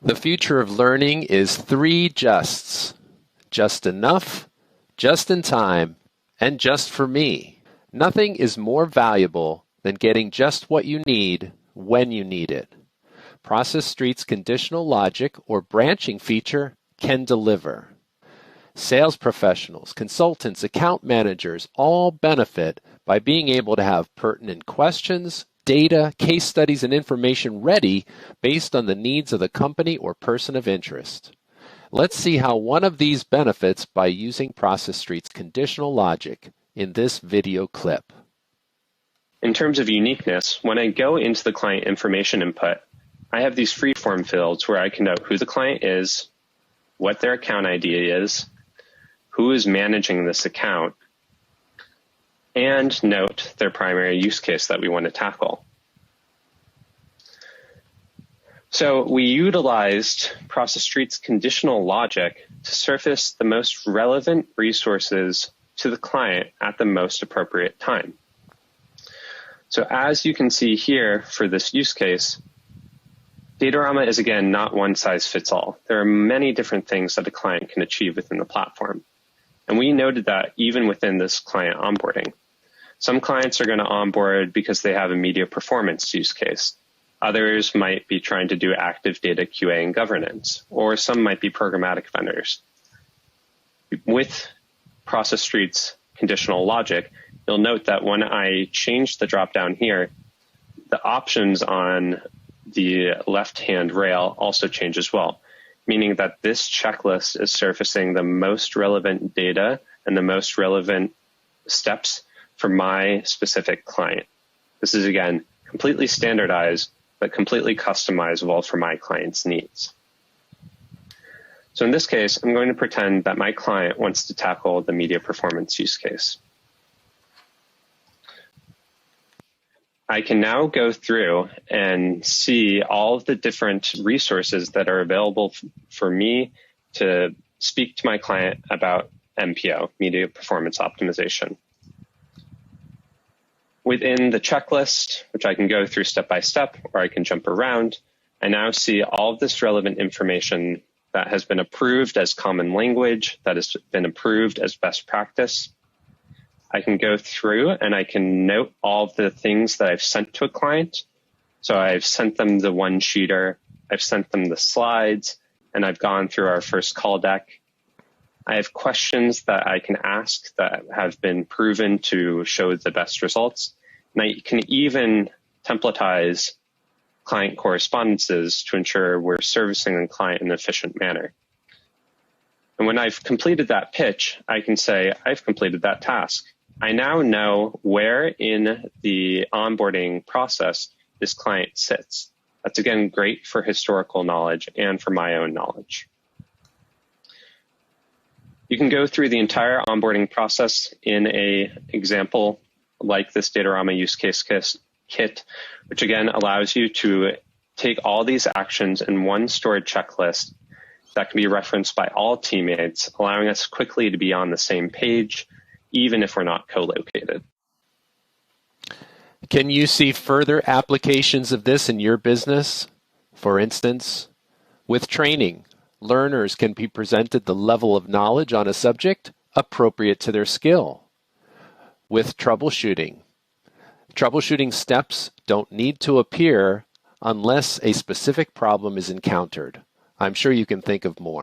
The future of learning is three justs: just enough, just in time, and just for me. Nothing is more valuable than getting just what you need when you need it. Process Street's conditional logic or branching feature can deliver. Sales professionals, consultants, account managers all benefit by being able to have pertinent questions, data, case studies, and information ready based on the needs of the company or person of interest. Let's see how one of these benefits by using Process Street's conditional logic in this video clip. In terms of uniqueness, when I go into the client information input, I have these free-form fields where I can note who the client is, what their account ID is, who is managing this account, and note their primary use case that we want to tackle. So we utilized Process Street's conditional logic to surface the most relevant resources to the client at the most appropriate time. So as you can see here for this use case, Datorama is again not one size fits all. There are many different things that a client can achieve within the platform. And we noted that even within this client onboarding. Some clients are going to onboard because they have a media performance use case. Others might be trying to do active data QA and governance, or some might be programmatic vendors. With Process Street's conditional logic, you'll note that when I change the dropdown here, the options on the left-hand rail also change as well, meaning that this checklist is surfacing the most relevant data and the most relevant steps for my specific client. This is, again, completely standardized, but completely customizable for my client's needs. So in this case, I'm going to pretend that my client wants to tackle the media performance use case. I can now go through and see all of the different resources that are available for me to speak to my client about MPO, media performance optimization. Within the checklist, which I can go through step by step, or I can jump around, I now see all of this relevant information that has been approved as common language, that has been approved as best practice. I can go through and I can note all of the things that I've sent to a client. So I've sent them the one-sheeter, I've sent them the slides, and I've gone through our first call deck. I have questions that I can ask that have been proven to show the best results. And I can even templatize client correspondences to ensure we're servicing the client in an efficient manner. And when I've completed that pitch, I can say, I've completed that task. I now know where in the onboarding process this client sits. That's, again, great for historical knowledge and for my own knowledge. You can go through the entire onboarding process in an example like this Datorama use case kit, which again allows you to take all these actions in one stored checklist that can be referenced by all teammates, allowing us quickly to be on the same page, even if we're not co-located. Can you see further applications of this in your business? For instance, with training, learners can be presented the level of knowledge on a subject appropriate to their skill. With troubleshooting, troubleshooting steps don't need to appear unless a specific problem is encountered. I'm sure you can think of more.